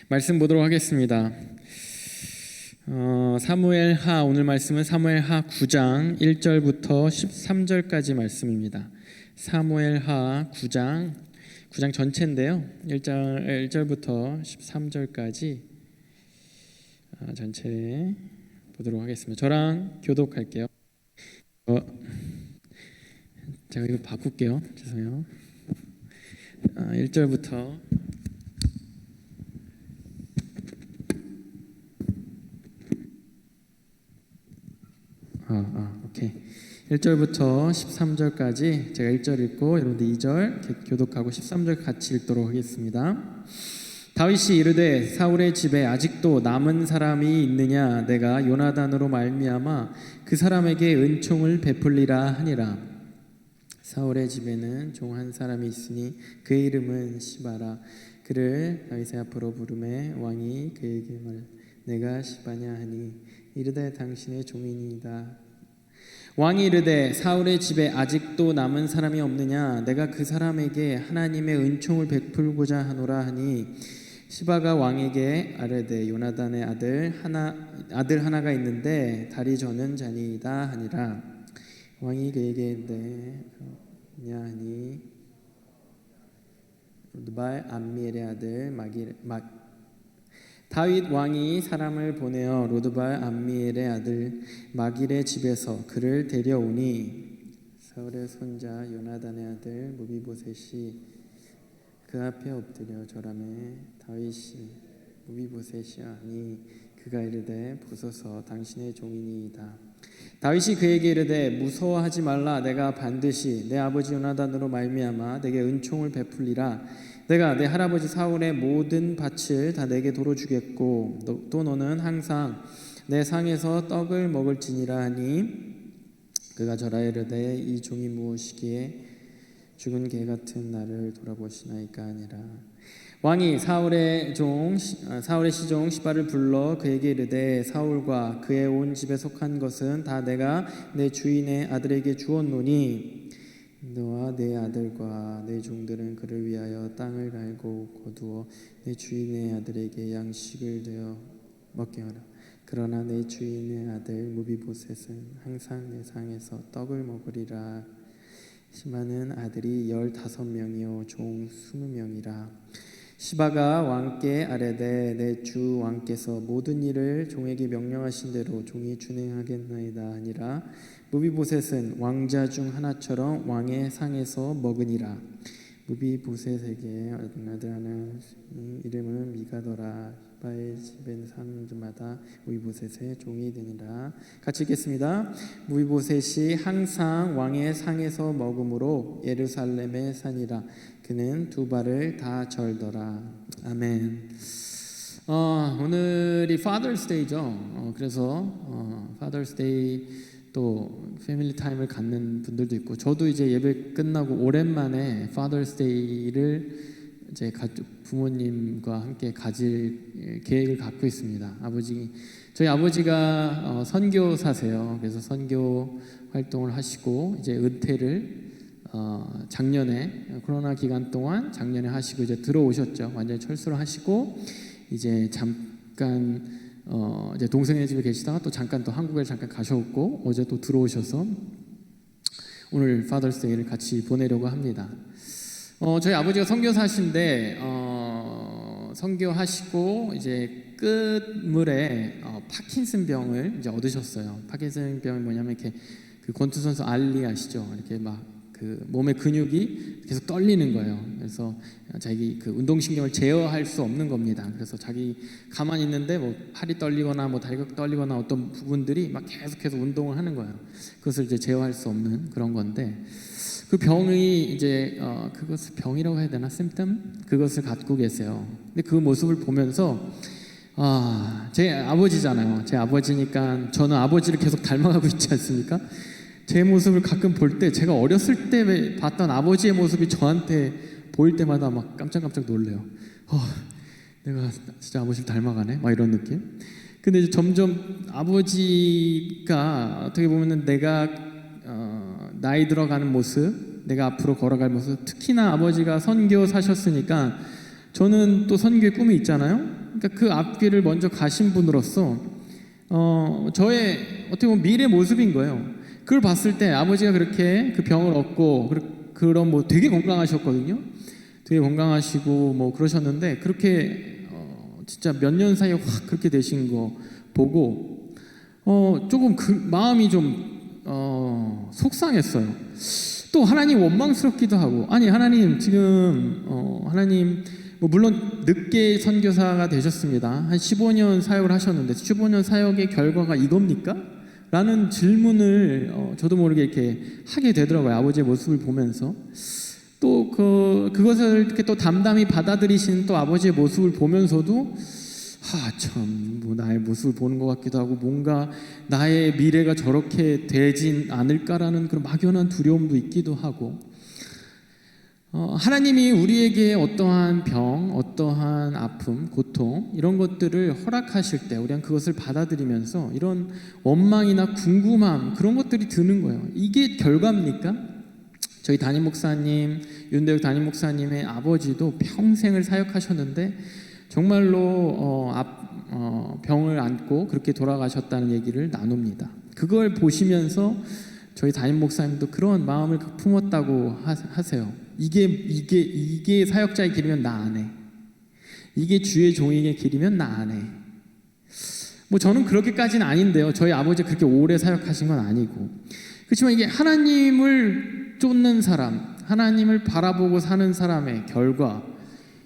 말씀 보도록 하겠습니다. 사무엘하 오늘 말씀은 사무엘하 9장 1절부터 13절까지 말씀입니다. 사무엘하 9장 전체인데요. 1절부터 13절까지 전체 보도록 하겠습니다. 저랑 교독할게요. 제가 이거 바꿀게요. 죄송해요. 1절부터 오케이. 1절부터 13절까지 제가 1절 읽고 여러분들 2절 교독하고 13절 같이 읽도록 하겠습니다. 다윗이 이르되 사울의 집에 아직도 남은 사람이 있느냐? 내가 요나단으로 말미암아 그 사람에게 은총을 베풀리라 하니라. 사울의 집에는 종 한 사람이 있으니 그의 이름은 시바라. 그를 다윗의 앞으로 부르매 왕이 그에게 말하되 내가 시바냐 하니 이르되 당신의 종이니이다. 왕이 이르되 사울의 집에 아직도 남은 사람이 없느냐? 내가 그 사람에게 하나님의 은총을 베풀고자 하노라 하니 시바가 왕에게 아뢰되 요나단의 아들 하나가 있는데 다리 저는 자니이다 하니라. 왕이 그에게 이르되 냐 하니 로드발 암미엘의 아들 다윗 왕이 사람을 보내어 로드발 암미엘의 아들 마길의 집에서 그를 데려오니 사울의 손자 요나단의 아들 무비보셋이 그 앞에 엎드려 절하매 다윗이 무비보셋이야 하니 그가 이르되 보소서 당신의 종이니이다. 다윗이 그에게 이르되 무서워하지 말라. 내가 반드시 내 아버지 요나단으로 말미암아 내게 은총을 베풀리라. 내가 내 할아버지 사울의 모든 밭을 다 내게 도로 주겠고 또 너는 항상 내 상에서 떡을 먹을지니라 하니 그가 절하여 이르되 이 종이 무엇이기에 죽은 개 같은 나를 돌아보시나이까 하니라. 왕이 사울의 시종 시바를 불러 그에게 이르되 사울과 그의 온 집에 속한 것은 다 내가 내 주인의 아들에게 주었노니 너와 내 아들과 내 종들은 그를 위하여 땅을 갈고 거두어 내 주인의 아들에게 양식을 되어 먹게 하라. 그러나 내 주인의 아들 무비보셋은 항상 내 상에서 떡을 먹으리라. 시바는 아들이 15명이요 종 20명이라. 시바가 왕께 아뢰되 내 주 왕께서 모든 일을 종에게 명령하신 대로 종이 준행하겠나이다 하니라. 무비보셋은 왕자 중 하나처럼 왕의 상에서 먹으니라. 무비보셋에게 아들 하나 이름은 미가더라. 시바의 집에 사는 자마다 무비보셋의 종이 되니라. 같이 읽겠습니다. 무비보셋이 항상 왕의 상에서 먹음으로 예루살렘에 사니라. 그는 두 발을 다 절더라. 아멘. 오늘이 Father's Day죠. 그래서 Father's Day 또 패밀리 타임을 갖는 분들도 있고 저도 이제 예배 끝나고 오랜만에 Father's Day를 이제 부모님과 함께 가질 계획을 갖고 있습니다. 저희 아버지가 선교사세요. 그래서 선교 활동을 하시고 이제 은퇴를 작년에 코로나 기간 동안 작년에 하시고 이제 들어오셨죠. 완전히 철수를 하시고 이제 잠깐 이제 동생네 집에 계시다가 또 잠깐 또 한국에 잠깐 가셨고 어제 또 들어오셔서 오늘 파더스 데이를 같이 보내려고 합니다. 저희 아버지가 선교사신데 선교하시고 이제 끝물에 파킨슨 병을 이제 얻으셨어요. 파킨슨 병이 뭐냐면 이렇게 그 권투 선수 알리 아시죠? 이렇게 막 그 몸의 근육이 계속 떨리는 거예요. 그래서 자기 그 운동신경을 제어할 수 없는 겁니다. 그래서 자기 가만히 있는데 뭐 팔이 떨리거나 뭐 다리가 떨리거나 어떤 부분들이 막 계속해서 운동을 하는 거예요. 그것을 이제 제어할 수 없는 그런 건데 그 병이 이제 그것을 병이라고 해야 되나? 심텀? 그것을 갖고 계세요. 근데 그 모습을 보면서 제 아버지잖아요. 제 아버지니까 저는 아버지를 계속 닮아가고 있지 않습니까? 제 모습을 가끔 볼 때 제가 어렸을 때 봤던 아버지의 모습이 저한테 보일 때마다 막 깜짝깜짝 놀래요. 내가 진짜 아버지를 닮아가네? 막 이런 느낌. 근데 이제 점점 아버지가 어떻게 보면은 내가 나이 들어가는 모습, 내가 앞으로 걸어갈 모습, 특히나 아버지가 선교 사셨으니까 저는 또 선교의 꿈이 있잖아요. 그러니까 그 앞길을 먼저 가신 분으로서 저의 어떻게 보면 미래 모습인 거예요. 그걸 봤을 때 아버지가 그렇게 그 병을 얻고 그런 뭐 되게 건강하셨거든요. 되게 건강하시고 뭐 그러셨는데 그렇게 진짜 몇 년 사이에 확 그렇게 되신 거 보고 조금 그 마음이 좀 속상했어요. 또 하나님 원망스럽기도 하고, 아니 하나님 지금 하나님 뭐 물론 늦게 선교사가 되셨습니다. 한 15년 사역을 하셨는데 15년 사역의 결과가 이겁니까? 라는 질문을 저도 모르게 이렇게 하게 되더라고요. 아버지의 모습을 보면서. 또 그것을 이렇게 또 담담히 받아들이신 또 아버지의 모습을 보면서도 뭐 나의 모습을 보는 것 같기도 하고 뭔가 나의 미래가 저렇게 되진 않을까라는 그런 막연한 두려움도 있기도 하고, 하나님이 우리에게 어떠한 병, 어떠한 아픔, 고통 이런 것들을 허락하실 때 우리는 그것을 받아들이면서 이런 원망이나 궁금함 그런 것들이 드는 거예요. 이게 결과입니까? 저희 담임 목사님, 윤대혁 담임 목사님의 아버지도 평생을 사역하셨는데 정말로 병을 안고 그렇게 돌아가셨다는 얘기를 나눕니다. 그걸 보시면서 저희 담임 목사님도 그런 마음을 품었다고 하세요. 이게 사역자의 길이면 나 안 해. 이게 주의 종의 길이면 나 안 해. 뭐 저는 그렇게까지는 아닌데요. 저희 아버지 그렇게 오래 사역하신 건 아니고. 그렇지만 이게 하나님을 쫓는 사람, 하나님을 바라보고 사는 사람의 결과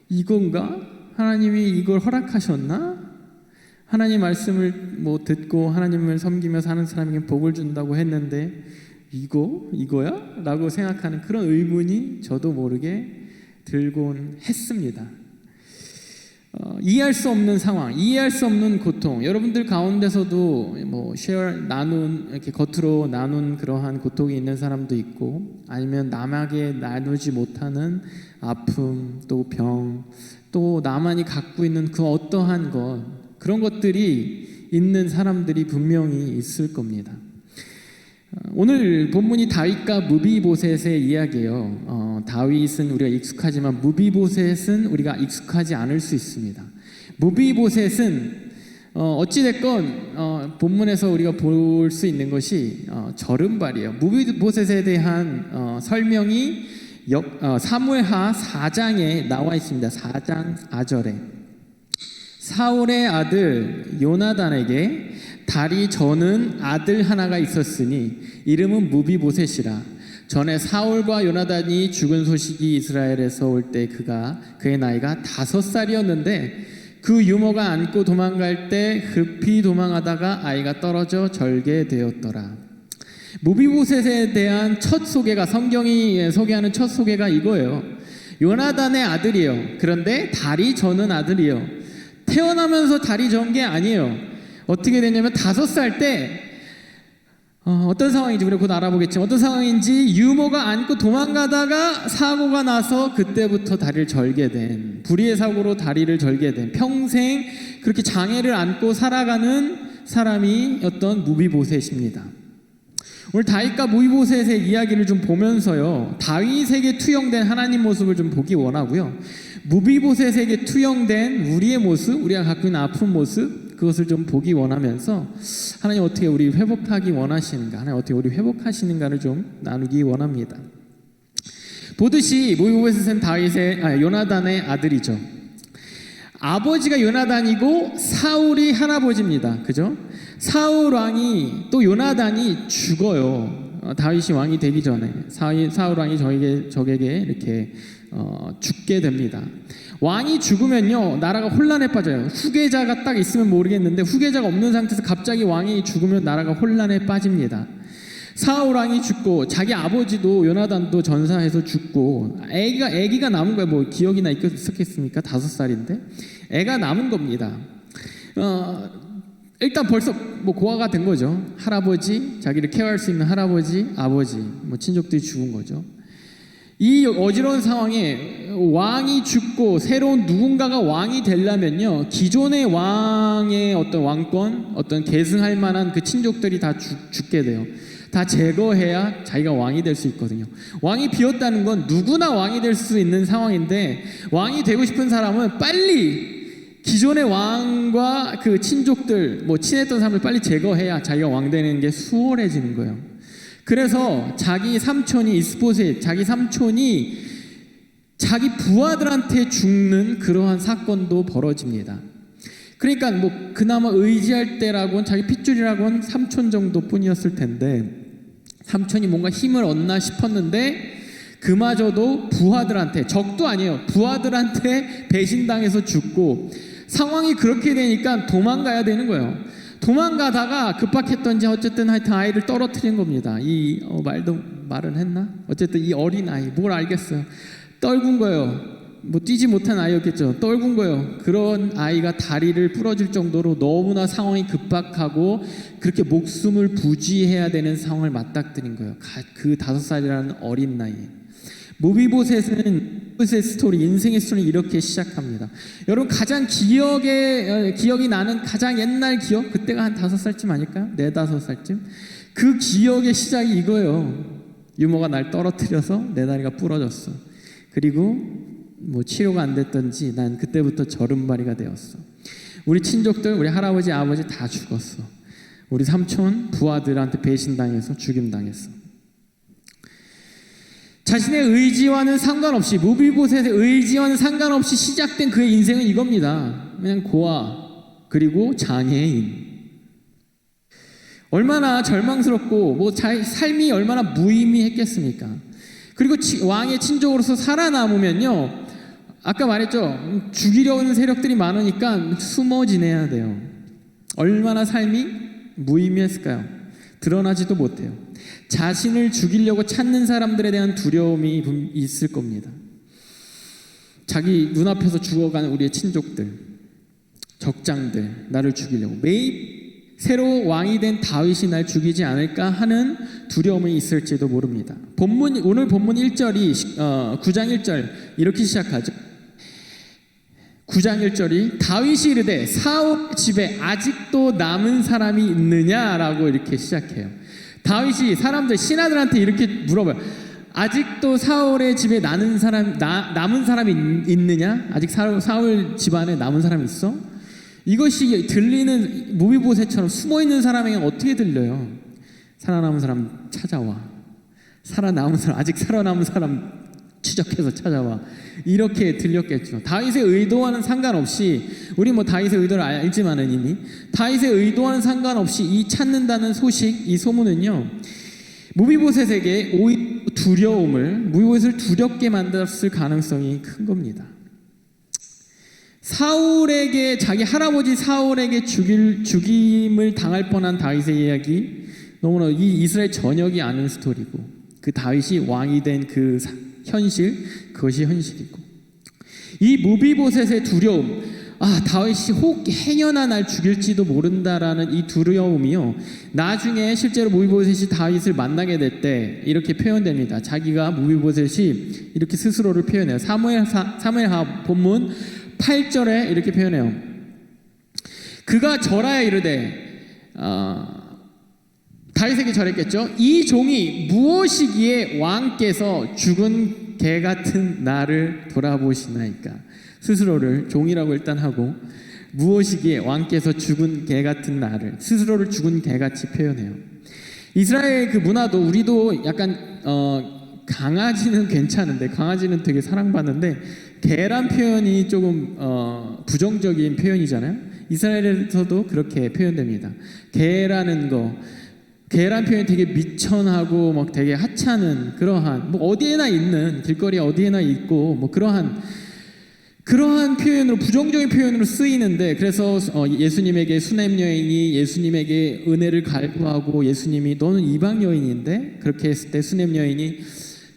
이건가? 하나님이 이걸 허락하셨나? 하나님 말씀을 뭐 듣고 하나님을 섬기며 사는 사람에게 복을 준다고 했는데 이거야? 라고 생각하는 그런 의문이 저도 모르게 들곤 했습니다. 이해할 수 없는 상황, 이해할 수 없는 고통, 여러분들 가운데서도 뭐 이렇게 겉으로 나눈 그러한 고통이 있는 사람도 있고, 아니면 남에게 나누지 못하는 아픔, 또 병, 또 나만이 갖고 있는 그 어떠한 것, 그런 것들이 있는 사람들이 분명히 있을 겁니다. 오늘 본문이 다윗과 무비보셋의 이야기예요. 다윗은 우리가 익숙하지만 무비보셋은 우리가 익숙하지 않을 수 있습니다. 무비보셋은 어찌됐건 본문에서 우리가 볼 수 있는 것이 절음발이에요. 무비보셋에 대한 설명이 사무엘하 4장에 나와 있습니다. 4장 4절에 사울의 아들 요나단에게 달이 저는 아들 하나가 있었으니 이름은 무비보셋이라. 전에 사울과 요나단이 죽은 소식이 이스라엘에서 올 때 그의 나이가 5살이었는데 그 유모가 안고 도망갈 때 급히 도망하다가 아이가 떨어져 절게 되었더라. 무비보셋에 대한 첫 소개가, 성경이 소개하는 첫 소개가 이거예요. 요나단의 아들이에요. 그런데 달이 저는 아들이에요. 태어나면서 달이 전 게 아니에요. 어떻게 되냐면 5살 때 어떤 상황인지 우리가 곧 알아보겠지만 어떤 상황인지 유모가 안고 도망가다가 사고가 나서 그때부터 다리를 절게 된, 불의의 사고로 다리를 절게 된, 평생 그렇게 장애를 안고 살아가는 사람이 어떤 무비보셋입니다. 오늘 다윗과 무비보셋의 이야기를 좀 보면서요, 다윗에게 투영된 하나님 모습을 좀 보기 원하고요, 무비보셋에게 투영된 우리의 모습, 우리가 갖고 있는 아픈 모습, 그것을 좀 보기 원하면서 하나님 어떻게 우리 회복하기 원하시는가, 하나님 어떻게 우리 회복하시는가를 좀 나누기 원합니다. 보듯이 무비보셋은 요나단의 아들이죠. 아버지가 요나단이고 사울이 할아버지입니다. 그죠? 사울 왕이 또 요나단이 죽어요. 다윗이 왕이 되기 전에 사울 왕이 적에게 이렇게 죽게 됩니다. 왕이 죽으면요, 나라가 혼란에 빠져요. 후계자가 딱 있으면 모르겠는데 후계자가 없는 상태에서 갑자기 왕이 죽으면 나라가 혼란에 빠집니다. 사울 왕이 죽고 자기 아버지도 요나단도 전사해서 죽고 애기가 남은 거예요. 뭐 기억이나 있었겠습니까? 5살인데 애가 남은 겁니다. 일단 벌써 뭐 고아가 된 거죠. 할아버지, 자기를 케어할 수 있는 할아버지, 아버지, 뭐 친족들이 죽은 거죠. 이 어지러운 상황에 왕이 죽고 새로운 누군가가 왕이 되려면요, 기존의 왕의 어떤 왕권, 어떤 계승할 만한 그 친족들이 다 죽게 돼요. 다 제거해야 자기가 왕이 될 수 있거든요. 왕이 비었다는 건 누구나 왕이 될 수 있는 상황인데, 왕이 되고 싶은 사람은 빨리 기존의 왕과 그 친족들, 뭐 친했던 사람들 빨리 제거해야 자기가 왕 되는 게 수월해지는 거예요. 그래서 자기 삼촌이 이스보셋, 자기 삼촌이 자기 부하들한테 죽는 그러한 사건도 벌어집니다. 그러니까 뭐 그나마 의지할 때라고는 자기 핏줄이라고는 삼촌 정도뿐이었을 텐데, 삼촌이 뭔가 힘을 얻나 싶었는데 그마저도 부하들한테, 적도 아니에요, 부하들한테 배신당해서 죽고, 상황이 그렇게 되니까 도망가야 되는 거예요. 도망가다가 급박했던지 어쨌든 하여튼 아이를 떨어뜨린 겁니다. 말은 했나? 어쨌든 이 어린 아이, 뭘 알겠어요. 떨군 거예요. 뭐 뛰지 못한 아이였겠죠. 떨군 거예요. 그런 아이가 다리를 부러질 정도로 너무나 상황이 급박하고 그렇게 목숨을 부지해야 되는 상황을 맞닥뜨린 거예요. 그 5살이라는 어린 나이에. 무비보셋은 스토리, 인생의 스토리는 이렇게 시작합니다. 여러분 가장 기억이 나는 가장 옛날 기억, 그때가 한 5살쯤 아닐까요? 4, 5살쯤. 그 기억의 시작이 이거예요. 유모가 날 떨어뜨려서 내 다리가 부러졌어. 그리고 뭐 치료가 안 됐던지 난 그때부터 절음발이가 되었어. 우리 친족들, 우리 할아버지, 아버지 다 죽었어. 우리 삼촌, 부하들한테 배신당해서 죽임당했어. 자신의 의지와는 상관없이, 무비보셋의 의지와는 상관없이 시작된 그의 인생은 이겁니다. 그냥 고아, 그리고 장애인. 얼마나 절망스럽고 뭐 삶이 얼마나 무의미했겠습니까? 그리고 왕의 친족으로서 살아남으면요, 아까 말했죠, 죽이려는 세력들이 많으니까 숨어 지내야 돼요. 얼마나 삶이 무의미했을까요? 드러나지도 못해요. 자신을 죽이려고 찾는 사람들에 대한 두려움이 있을 겁니다. 자기 눈앞에서 죽어가는 우리의 친족들, 적장들, 나를 죽이려고, 매일 새로 왕이 된 다윗이 날 죽이지 않을까 하는 두려움이 있을지도 모릅니다. 오늘 본문 1절이 9장 1절 이렇게 시작하죠. 9장 1절이 다윗이 이르되 사울 집에 아직도 남은 사람이 있느냐라고 이렇게 시작해요. 다윗이 사람들, 신하들한테 이렇게 물어봐요. 아직도 사울의 집에 남은 사람이 있느냐? 아직 사울 집안에 남은 사람이 있어? 이것이 들리는 무비보셋처럼 숨어있는 사람에게 어떻게 들려요? 살아남은 사람 찾아와. 아직 살아남은 사람 추적해서 찾아와. 이렇게 들렸겠죠. 다윗의 의도와는 상관없이, 우리 뭐 다윗의 의도를 알지만은 이미 다윗의 의도와는 상관없이 이 찾는다는 소식, 이 소문은요, 무비보셋에게 오히려 무비보셋을 두렵게 만들었을 가능성이 큰 겁니다. 사울에게, 자기 할아버지 사울에게 죽임을 당할 뻔한 다윗의 이야기, 너무나 이 이스라엘 전역이 아는 스토리고, 그 다윗이 왕이 된 그 현실, 그것이 현실이고, 이 무비보셋의 두려움, 다윗이 혹 행여나 날 죽일지도 모른다라는 이 두려움이요, 나중에 실제로 무비보셋이 다윗을 만나게 될 때 이렇게 표현됩니다. 자기가, 무비보셋이 이렇게 스스로를 표현해요. 사무엘하 본문 8절에 이렇게 표현해요. 그가 절하여 이르되, 다윗에게 절했겠죠. 이 종이 무엇이기에 왕께서 죽은 개 같은 나를 돌아보시나이까. 스스로를 종이라고 일단 하고, 무엇이기에 왕께서 죽은 개 같은 나를, 스스로를 죽은 개같이 표현해요. 이스라엘 그 문화도, 우리도 약간 강아지는 괜찮은데, 강아지는 되게 사랑받는데 개란 표현이 조금 부정적인 표현이잖아요. 이스라엘에서도 그렇게 표현됩니다. 개라는 표현이 되게 미천하고 막 되게 하찮은, 그러한, 뭐 어디에나 있는, 길거리 어디에나 있고 뭐 그러한 표현으로, 부정적인 표현으로 쓰이는데, 그래서 예수님에게 수냄 여인이 예수님에게 은혜를 갈구하고, 예수님이 너는 이방 여인인데, 그렇게 했을 때 수냄 여인이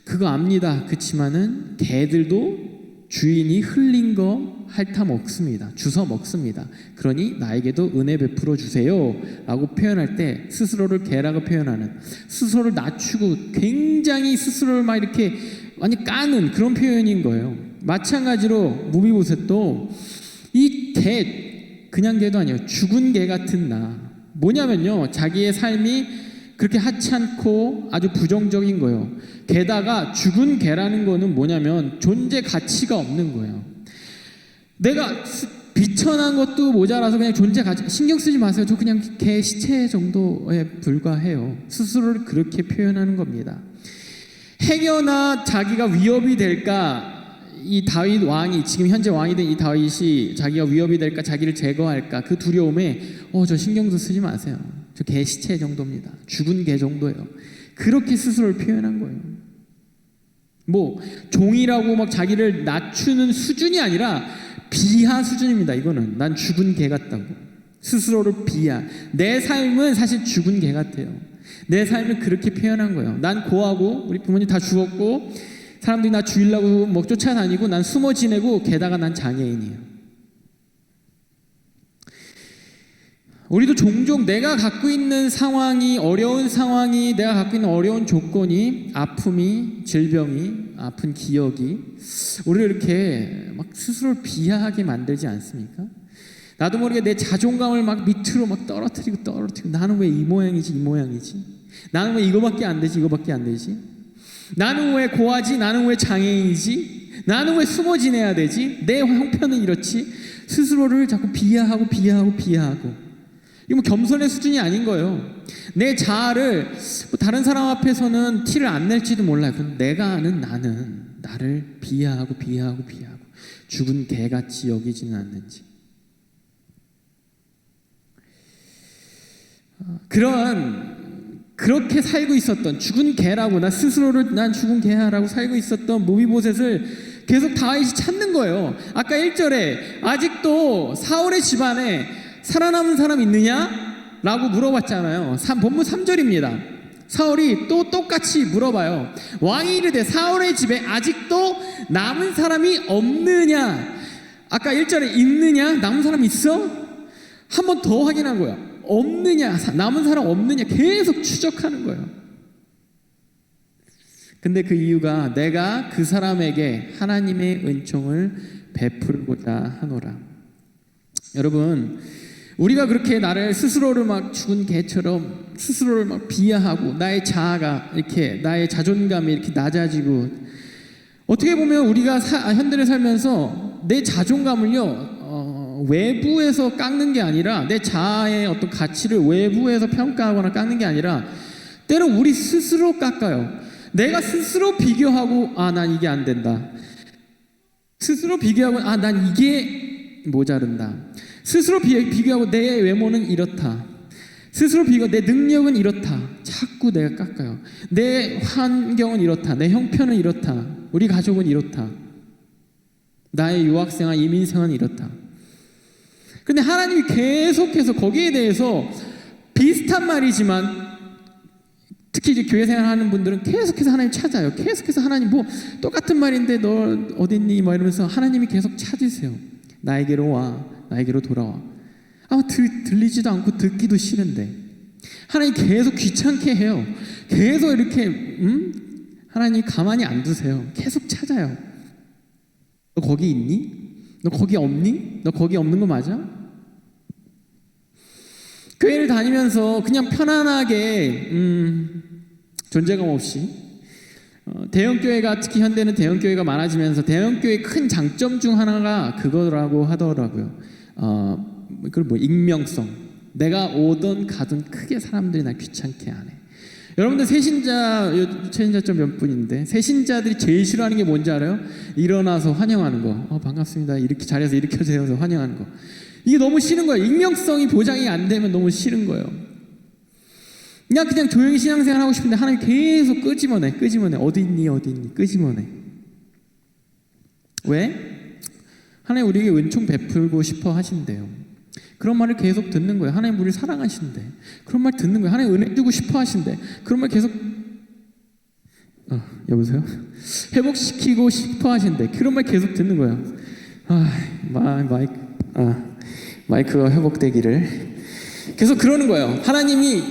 그거 압니다. 그치만은 개들도 주인이 흘린 거 핥아 먹습니다. 주워 먹습니다. 그러니 나에게도 은혜 베풀어 주세요 라고 표현할 때, 스스로를 개라고 표현하는, 스스로를 낮추고 굉장히 스스로를 막 이렇게 많이 까는 그런 표현인 거예요. 마찬가지로 무비보셋도 이 개, 그냥 개도 아니에요. 죽은 개 같은 나. 뭐냐면요, 자기의 삶이 그렇게 하찮고 아주 부정적인 거예요. 게다가 죽은 개라는 거는 뭐냐면 존재 가치가 없는 거예요. 내가 비천한 것도 모자라서 그냥 신경 쓰지 마세요. 저 그냥 개 시체 정도에 불과해요. 스스로를 그렇게 표현하는 겁니다. 행여나 자기가 위협이 될까, 이 다윗 왕이, 지금 현재 왕이 된 이 다윗이 자기가 위협이 될까, 자기를 제거할까, 그 두려움에 저 신경도 쓰지 마세요. 저 개 시체 정도입니다. 죽은 개 정도예요. 그렇게 스스로를 표현한 거예요. 뭐 종이라고 막 자기를 낮추는 수준이 아니라 비하 수준입니다. 이거는 난 죽은 개 같다고, 스스로를 비하. 내 삶은 사실 죽은 개 같아요. 내 삶을 그렇게 표현한 거예요. 난 고하고 우리 부모님 다 죽었고 사람들이 나 죽이려고 뭐 쫓아다니고 난 숨어 지내고 게다가 난 장애인이에요. 우리도 종종 내가 갖고 있는 상황이, 어려운 상황이, 내가 갖고 있는 어려운 조건이, 아픔이, 질병이, 아픈 기억이 우리를 이렇게 막 스스로를 비하하게 만들지 않습니까? 나도 모르게 내 자존감을 막 밑으로 막 떨어뜨리고 나는 왜 이 모양이지? 나는 왜 이거밖에 안 되지? 나는 왜 고하지? 나는 왜 장애인이지? 나는 왜 숨어 지내야 되지? 내 형편은 이렇지? 스스로를 자꾸 비하하고 이거 뭐 겸손의 수준이 아닌 거예요. 내 자아를 뭐 다른 사람 앞에서는 티를 안 낼지도 몰라요. 그럼 내가 아는 나는 나를 비하하고 죽은 개같이 여기지는 않는지. 그렇게 살고 있었던, 죽은 개라고, 나 스스로를 난 죽은 개야라고 살고 있었던 모비보셋을 계속 다윗이 찾는 거예요. 아까 1절에 아직도 사울의 집안에 살아남은 사람 있느냐? 라고 물어봤잖아요. 본문 3절입니다. 사울이 또 똑같이 물어봐요. 왕이 이르되 사울의 집에 아직도 남은 사람이 없느냐? 아까 1절에 있느냐? 남은 사람 있어? 한 번 더 확인한 거야. 없느냐? 남은 사람 없느냐? 계속 추적하는 거예요. 근데 그 이유가 내가 그 사람에게 하나님의 은총을 베풀고자 하노라. 여러분, 우리가 그렇게 나를 스스로를 막 죽은 개처럼 스스로를 막 비하하고 나의 자아가 이렇게, 나의 자존감이 이렇게 낮아지고, 어떻게 보면 우리가 현대를 살면서 내 자존감을요 외부에서 깎는 게 아니라, 내 자아의 어떤 가치를 외부에서 평가하거나 깎는 게 아니라 때로 우리 스스로 깎아요. 내가 스스로 비교하고 난 이게 안 된다. 스스로 비교하고 난 이게 모자른다. 스스로 비교하고 내 외모는 이렇다. 스스로 비교하고 내 능력은 이렇다. 자꾸 내가 깎아요. 내 환경은 이렇다. 내 형편은 이렇다. 우리 가족은 이렇다. 나의 유학생활, 이민생활은 이렇다. 근데 하나님이 계속해서 거기에 대해서 비슷한 말이지만, 특히 이제 교회 생활하는 분들은 계속해서 하나님 찾아요. 계속해서 하나님 뭐 똑같은 말인데 너 어딨니? 막 이러면서 하나님이 계속 찾으세요. 나에게로 와. 나에게로 돌아와. 들리지도 않고 듣기도 싫은데 하나님 계속 귀찮게 해요. 계속 이렇게 하나님 가만히 안 두세요. 계속 찾아요. 너 거기 있니? 너 거기 없니? 너 거기 없는 거 맞아? 교회를 다니면서 그냥 편안하게 존재감 없이, 대형교회가, 특히 현대는 대형교회가 많아지면서 대형교회의 큰 장점 중 하나가 그거라고 하더라고요. 그걸 뭐 익명성. 내가 오든 가든 크게 사람들이 날 귀찮게 안 해. 여러분들 새신자점 몇 분인데, 새신자들이 제일 싫어하는 게 뭔지 알아요? 일어나서 환영하는 거. 반갑습니다. 이렇게 자리에서 일으켜 세워서 환영하는 거. 이게 너무 싫은 거예요. 익명성이 보장이 안 되면 너무 싫은 거예요. 그냥 조용히 신앙생활 하고 싶은데 하나님 계속 끄집어내. 어디 있니? 끄집어내. 왜? 하나님 우리에게 은총 베풀고 싶어 하신대요. 그런 말을 계속 듣는 거예요. 하나님 우리를 사랑하신대. 그런 말 듣는 거예요. 하나님 은혜 주고 싶어 하신대. 그런 말 계속 여보세요? 회복시키고 싶어 하신대. 그런 말 계속 듣는 거예요. 마이크가 회복되기를. 계속 그러는 거예요. 하나님이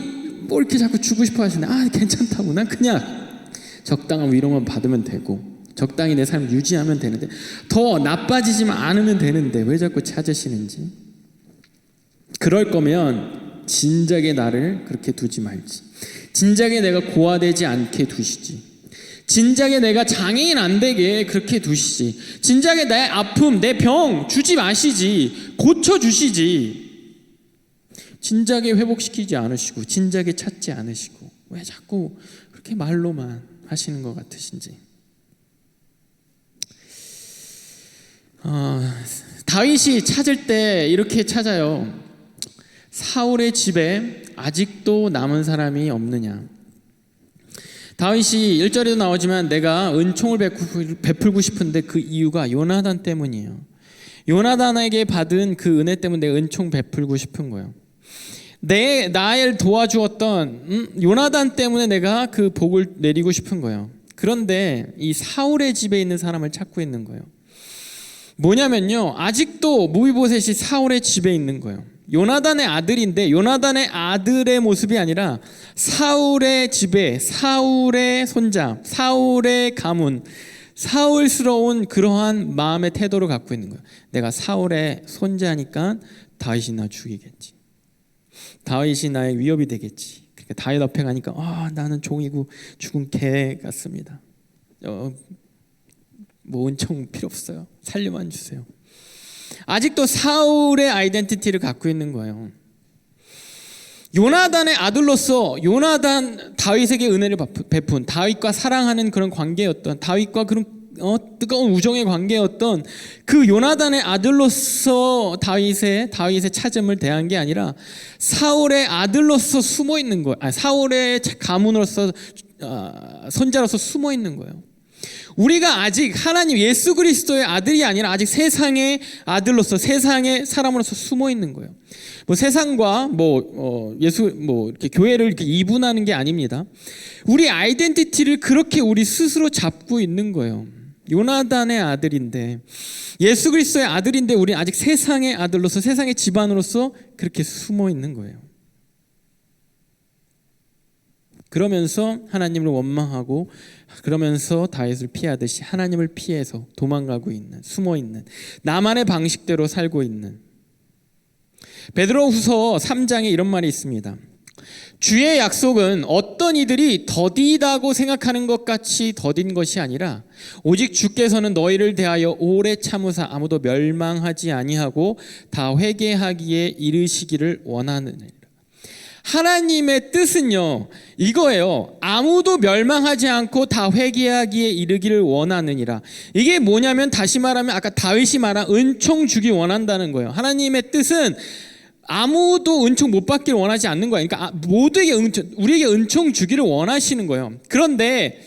뭐 이렇게 자꾸 주고 싶어 하시네. 괜찮다고. 난 그냥 적당한 위로만 받으면 되고, 적당히 내 삶을 유지하면 되는데, 더 나빠지지만 않으면 되는데 왜 자꾸 찾으시는지. 그럴 거면 진작에 나를 그렇게 두지 말지. 진작에 내가 고아되지 않게 두시지. 진작에 내가 장애인 안 되게 그렇게 두시지. 진작에 내 아픔, 내 병 주지 마시지. 고쳐주시지. 진작에 회복시키지 않으시고 진작에 찾지 않으시고 왜 자꾸 그렇게 말로만 하시는 것 같으신지. 다윗이 찾을 때 이렇게 찾아요. 사울의 집에 아직도 남은 사람이 없느냐. 다윗이 1절에도 나오지만 내가 은총을 베풀고 싶은데 그 이유가 요나단 때문이에요. 요나단에게 받은 그 은혜 때문에 내가 은총 베풀고 싶은 거예요. 나를 도와주었던 요나단 때문에 내가 그 복을 내리고 싶은 거예요. 그런데 이 사울의 집에 있는 사람을 찾고 있는 거예요. 뭐냐면요, 아직도 무비보셋이 사울의 집에 있는 거예요. 요나단의 아들인데 요나단의 아들의 모습이 아니라 사울의 집에, 사울의 손자, 사울의 가문, 사울스러운 그러한 마음의 태도를 갖고 있는 거예요. 내가 사울의 손자니까 다윗이 나 죽이겠지, 다윗이 나의 위협이 되겠지. 그러니까 다윗 앞에 가니까 나는 종이고 죽은 개 같습니다. 뭐 은총 필요 없어요. 살려만 주세요. 아직도 사울의 아이덴티티를 갖고 있는 거예요. 요나단의 아들로서 요나단 다윗에게 은혜를 베푼, 다윗과 사랑하는 그런 관계였던, 다윗과 그런 뜨거운 우정의 관계였던 그 요나단의 아들로서 다윗의 찾음을 대한 게 아니라 사울의 아들로서 숨어 있는 거예요. 사울의 가문으로서 손자로서 숨어 있는 거예요. 우리가 아직 하나님 예수 그리스도의 아들이 아니라 아직 세상의 아들로서, 세상의 사람으로서 숨어 있는 거예요. 뭐 세상과 이렇게 교회를 이렇게 이분하는 게 아닙니다. 우리 아이덴티티를 그렇게 우리 스스로 잡고 있는 거예요. 요나단의 아들인데, 예수 그리스도의 아들인데 우리는 아직 세상의 아들로서, 세상의 집안으로서 그렇게 숨어 있는 거예요. 그러면서 하나님을 원망하고, 그러면서 다윗을 피하듯이 하나님을 피해서 도망가고 있는, 숨어 있는, 나만의 방식대로 살고 있는. 베드로후서 3장에 이런 말이 있습니다. 주의 약속은 어떤 이들이 더디다고 생각하는 것 같이 더딘 것이 아니라 오직 주께서는 너희를 대하여 오래 참으사 아무도 멸망하지 아니하고 다 회개하기에 이르시기를 원하느니라. 하나님의 뜻은요, 이거예요. 아무도 멸망하지 않고 다 회개하기에 이르기를 원하느니라. 이게 뭐냐면, 다시 말하면 아까 다윗이 말한 은총 주기 원한다는 거예요. 하나님의 뜻은 아무도 은총 못 받기를 원하지 않는 거예요. 그러니까 모두에게 우리에게 은총 주기를 원하시는 거예요. 그런데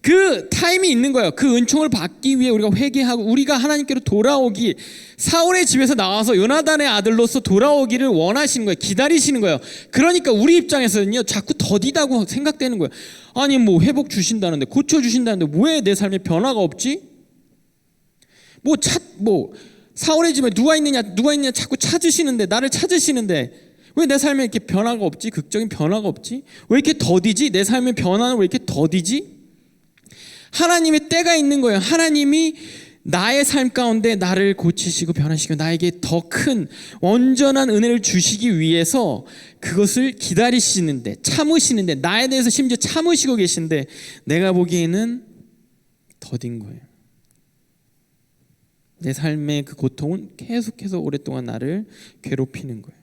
그 타임이 있는 거예요. 그 은총을 받기 위해 우리가 회개하고 우리가 하나님께로 돌아오기, 사울의 집에서 나와서 요나단의 아들로서 돌아오기를 원하시는 거예요. 기다리시는 거예요. 그러니까 우리 입장에서는요, 자꾸 더디다고 생각되는 거예요. 아니 뭐 회복 주신다는데, 고쳐 주신다는데 왜 내 삶에 변화가 없지? 사울의 집에 누가 있느냐 자꾸 찾으시는데, 나를 찾으시는데 왜 내 삶에 이렇게 변화가 없지? 극적인 변화가 없지? 왜 이렇게 더디지? 내 삶의 변화는 왜 이렇게 더디지? 하나님의 때가 있는 거예요. 하나님이 나의 삶 가운데 나를 고치시고 변화시키고 나에게 더 큰 온전한 은혜를 주시기 위해서 그것을 기다리시는데, 참으시는데, 나에 대해서 심지어 참으시고 계신데 내가 보기에는 더딘 거예요. 내 삶의 그 고통은 계속해서 오랫동안 나를 괴롭히는 거예요.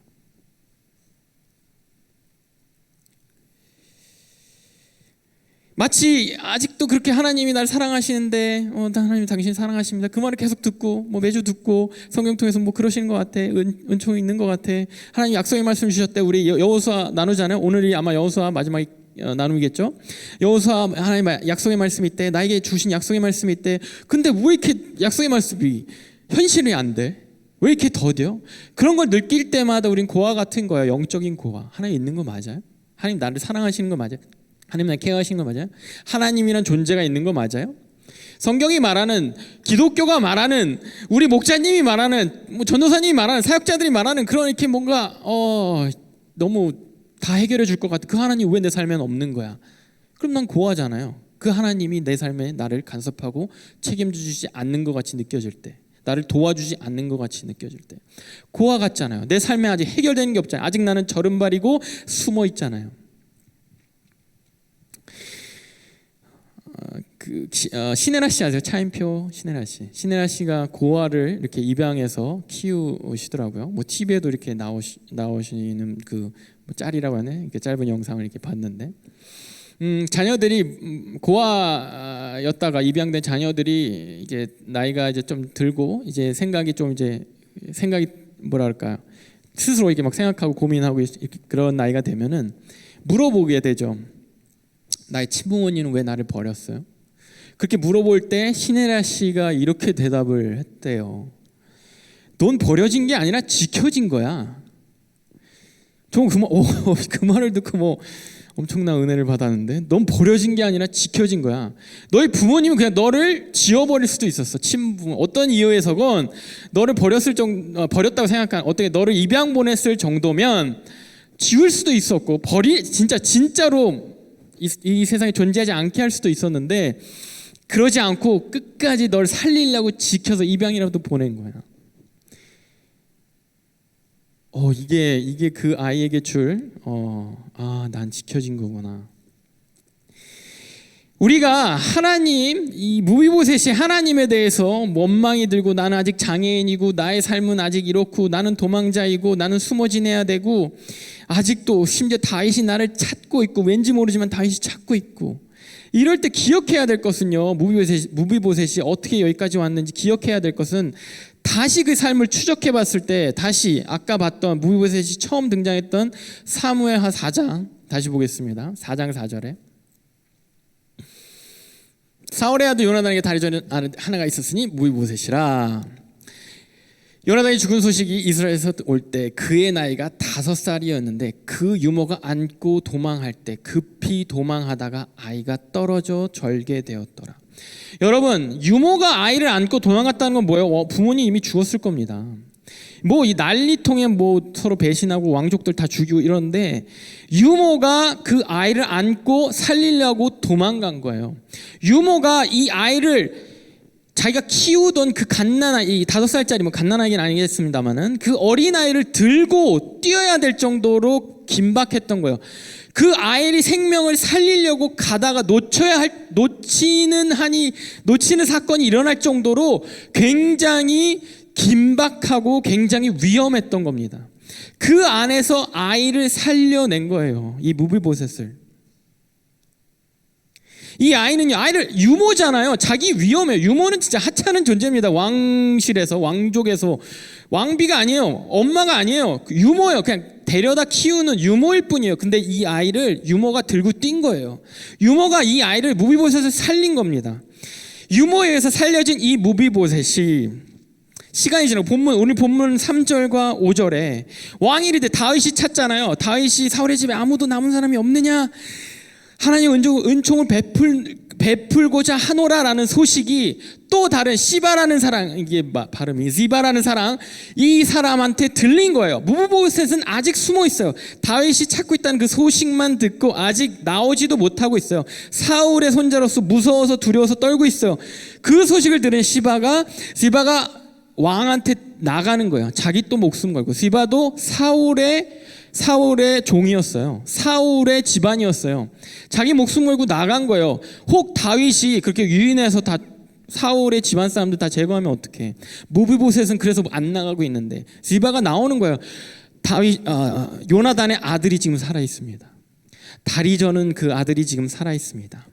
마치 아직도 그렇게 하나님이 날 사랑하시는데, 하나님 당신 사랑하십니다, 그 말을 계속 듣고 매주 듣고 성경 통해서 그러시는 것 같아, 은총이 있는 것 같아, 하나님 약속의 말씀 주셨대. 우리 여호수아 나누잖아요. 오늘이 아마 여호수아 마지막 나누겠죠. 여호수아 하나님 약속의 말씀이 있대, 나에게 주신 약속의 말씀이 있대. 근데 왜 이렇게 약속의 말씀이 현실이 안 돼? 왜 이렇게 더뎌? 그런 걸 느낄 때마다 우린 고아 같은 거예요. 영적인 고아. 하나님 있는 거 맞아요? 하나님 나를 사랑하시는 거 맞아요? 하나님 나를 케어하시는 거 맞아요? 하나님이란 존재가 있는 거 맞아요? 성경이 말하는, 기독교가 말하는, 우리 목자님이 말하는, 전도사님이 말하는, 사역자들이 말하는 그런 이렇게 뭔가 너무 다 해결해 줄 것 같아. 그 하나님 왜 내 삶에는 없는 거야? 그럼 난 고아잖아요. 그 하나님이 내 삶에 나를 간섭하고 책임지지 않는 것 같이 느껴질 때, 나를 도와주지 않는 것 같이 느껴질 때 고아 같잖아요. 내 삶에 아직 해결되는 게 없잖아요. 아직 나는 절음발이고 숨어 있잖아요. 시네라 씨 아세요? 차인표 시네라 씨. 시네라 씨가 고아를 이렇게 입양해서 키우시더라고요. 뭐 TV에도 이렇게 나오시는 그 뭐 짤이라고 하네. 이렇게 짧은 영상을 이렇게 봤는데, 자녀들이 고아였다가 입양된 자녀들이 이게 나이가 이제 좀 들고 이제 생각이 뭐랄까요? 스스로 이렇게 막 생각하고 고민하고 그런 나이가 되면은 물어보게 되죠. 나의 친부모님은 왜 나를 버렸어요? 그렇게 물어볼 때 시네라 씨가 이렇게 대답을 했대요. 넌 버려진 게 아니라 지켜진 거야. 좀 그 말을 듣고 뭐 엄청난 은혜를 받았는데, 넌 버려진 게 아니라 지켜진 거야. 너희 부모님은 그냥 너를 지워버릴 수도 있었어. 친부모 어떤 이유에서건 너를 버렸다고 생각한, 어떻게 너를 입양 보냈을 정도면 지울 수도 있었고 진짜로 이 세상에 존재하지 않게 할 수도 있었는데, 그러지 않고 끝까지 널 살리려고 지켜서 입양이라도 보낸 거야. 이게 그 아이에게 줄 난 지켜진 거구나. 우리가 하나님, 이 무비보셋이 하나님에 대해서 원망이 들고, 나는 아직 장애인이고 나의 삶은 아직 이렇고 나는 도망자이고 나는 숨어 지내야 되고, 아직도 심지어 다윗이 나를 찾고 있고, 왠지 모르지만 다윗이 찾고 있고, 이럴 때 기억해야 될 것은요, 무비보셋이 어떻게 여기까지 왔는지 기억해야 될 것은, 다시 그 삶을 추적해 봤을 때, 다시 아까 봤던 무비보셋이 처음 등장했던 사무엘하 4장 다시 보겠습니다. 4장 4절에 사울의 아들 요나단에게 다리 저린 하나가 있었으니 무비보셋이라. 요나단이 죽은 소식이 이스라엘에서 올 때 그의 나이가 5살이었는데 그 유모가 안고 도망할 때 급히 도망하다가 아이가 떨어져 절개되었더라. 여러분, 유모가 아이를 안고 도망갔다는 건 뭐예요? 부모님 이미 죽었을 겁니다. 뭐 이 난리통에 뭐 서로 배신하고 왕족들 다 죽이고 이러는데, 유모가 그 아이를 안고 살리려고 도망간 거예요. 유모가 이 아이를 자기가 키우던 그 갓난아이, 5살짜리 뭐 갓난아이는 아니겠습니다만은 그 어린아이를 들고 뛰어야 될 정도로 긴박했던 거예요. 그 아이의 생명을 살리려고 가다가 놓치는 사건이 일어날 정도로 굉장히 긴박하고 굉장히 위험했던 겁니다. 그 안에서 아이를 살려낸 거예요. 이 무비보셋을. 이 아이는요, 유모잖아요. 자기 위험해요. 유모는 진짜 하찮은 존재입니다. 왕실에서, 왕족에서. 왕비가 아니에요. 엄마가 아니에요. 유모예요. 그냥 데려다 키우는 유모일 뿐이에요. 근데 이 아이를 유모가 들고 뛴 거예요. 유모가 이 아이를 무비보셋을 살린 겁니다. 유모에 의해서 살려진 이 무비보셋이 시간이 지나고 오늘 본문 3절과 5절에 왕이 이르되, 다윗이 찾잖아요. 다윗이 사울의 집에 아무도 남은 사람이 없느냐, 하나님 은총을 베풀고자 하노라라는 소식이 또 다른 시바라는 사람, 이게 발음이 시바라는 사람, 이 사람한테 들린 거예요. 무비보셋은 아직 숨어 있어요. 다윗이 찾고 있다는 그 소식만 듣고 아직 나오지도 못하고 있어요. 사울의 손자로서 무서워서 두려워서 떨고 있어요. 그 소식을 들은 시바가 왕한테 나가는 거예요. 자기 또 목숨 걸고. 시바도 사울의 종이었어요. 사울의 집안이었어요. 자기 목숨 걸고 나간 거예요. 혹 다윗이 그렇게 유인해서 다 사울의 집안 사람들 다 제거하면 어떡해. 무비보셋은 그래서 안 나가고 있는데 시바가 나오는 거예요. 요나단의 아들이 지금 살아 있습니다. 다리 저는 그 아들이 지금 살아 있습니다.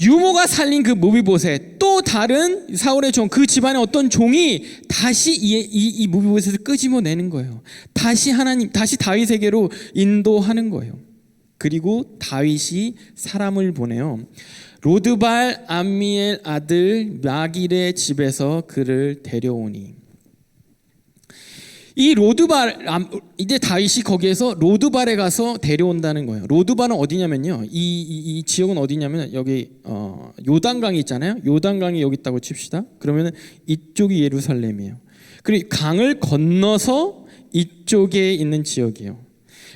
유모가 살린 그 무비보셋, 또 다른 사울의 종, 그 집안의 어떤 종이 다시 이 무비보셋을 끄집어내는 거예요. 다시 다윗에게로 인도하는 거예요. 그리고 다윗이 사람을 보내요. 로드발 암미엘 아들 마길의 집에서 그를 데려오니. 이 이제 다윗이 거기에서 로드발에 가서 데려온다는 거예요. 로드발은 어디냐면요, 이 지역은 어디냐면 여기 요단강이 있잖아요. 요단강이 여기 있다고 칩시다. 그러면은 이쪽이 예루살렘이에요. 그리고 강을 건너서 이쪽에 있는 지역이에요.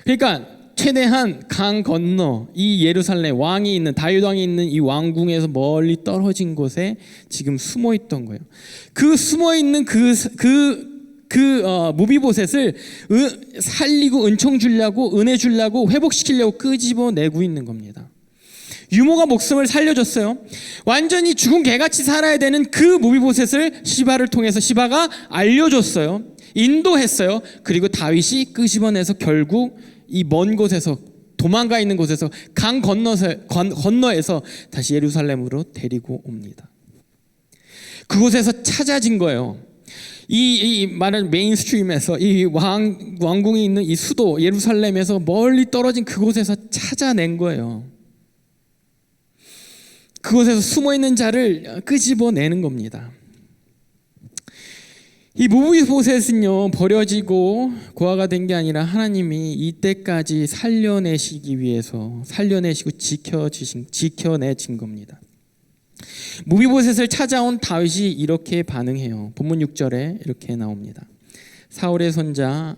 그러니까 최대한 강 건너 이 예루살렘 왕이 있는, 다윗 왕이 있는 이 왕궁에서 멀리 떨어진 곳에 지금 숨어 있던 거예요. 그 숨어 있는 무비보셋을 살리고 은총 주려고, 은혜 주려고, 회복시키려고 끄집어내고 있는 겁니다. 유모가 목숨을 살려줬어요. 완전히 죽은 개같이 살아야 되는 그 무비보셋을 시바를 통해서 시바가 알려줬어요. 인도했어요. 그리고 다윗이 끄집어내서 결국 이 먼 곳에서 도망가 있는 곳에서 강 건너에서 다시 예루살렘으로 데리고 옵니다. 그곳에서 찾아진 거예요. 이 말하는 메인스트림에서 이 왕궁이 있는 이 수도 예루살렘에서 멀리 떨어진 그곳에서 찾아낸 거예요. 그곳에서 숨어있는 자를 끄집어내는 겁니다. 이 무비보셋은요, 버려지고 고아가 된 게 아니라 하나님이 이때까지 살려내시기 위해서 살려내시고 지켜내신 겁니다. 무비보셋을 찾아온 다윗이 이렇게 반응해요. 본문 6절에 이렇게 나옵니다. 사울의 손자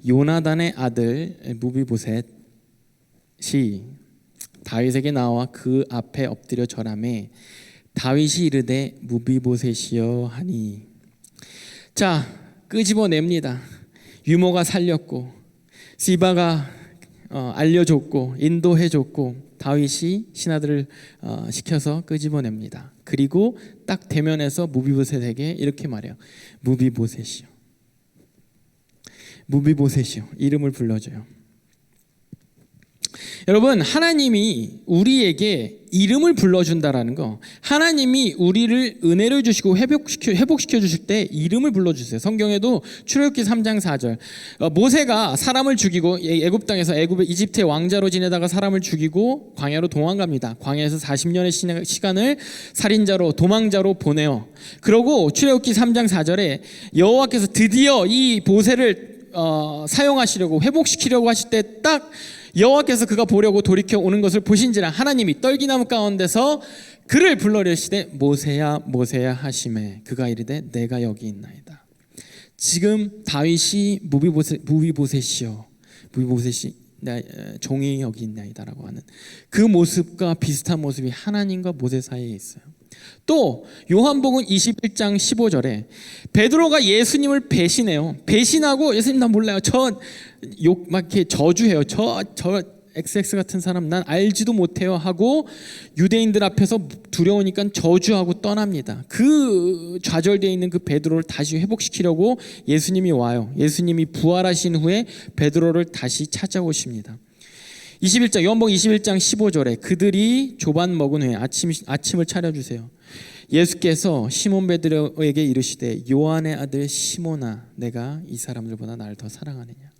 요나단의 아들 무비보셋이 다윗에게 나와 그 앞에 엎드려 절하매 다윗이 이르되 무비보셋이여 하니. 자, 끄집어냅니다. 유모가 살렸고 시바가 알려줬고 인도해줬고 다윗이 신하들을 시켜서 끄집어냅니다. 그리고 딱 대면에서 무비보셋에게 이렇게 말해요. 무비보셋이요. 무비보셋이요. 이름을 불러줘요. 여러분, 하나님이 우리에게 이름을 불러준다라는 거, 하나님이 우리를 은혜를 주시고 회복시켜 주실 때 이름을 불러주세요. 성경에도 출애굽기 3장 4절 모세가 사람을 죽이고 애굽 땅에서 이집트의 왕자로 지내다가 사람을 죽이고 광야로 도망갑니다. 광야에서 40년의 시간을 살인자로 도망자로 보내요. 그러고 출애굽기 3장 4절에 여호와께서 드디어 이 모세를 사용하시려고 회복시키려고 하실 때 딱 여호와께서 그가 보려고 돌이켜 오는 것을 보신지라 하나님이 떨기나무 가운데서 그를 불러내시되 모세야 모세야 하시매 그가 이르되 내가 여기 있나이다. 지금 다윗이 무비보셋이요 무비보셋이 종이 여기 있나이다라고 하는 그 모습과 비슷한 모습이 하나님과 모세 사이에 있어요. 또 요한복음 21장 15절에 베드로가 예수님을 배신해요. 배신하고 예수님 나 몰라요. 막 이렇게 저주해요. 저 XX 같은 사람 난 알지도 못해요 하고 유대인들 앞에서 두려우니까 저주하고 떠납니다. 그 좌절되어 있는 그 베드로를 다시 회복시키려고 예수님이 와요. 예수님이 부활하신 후에 베드로를 다시 찾아오십니다. 21장 요한복음 21장 15절에 그들이 조반 먹은 후에 아침을 차려주세요. 예수께서 시몬 베드로에게 이르시되 요한의 아들 시몬아 내가 이 사람들보다 나를 더 사랑하느냐.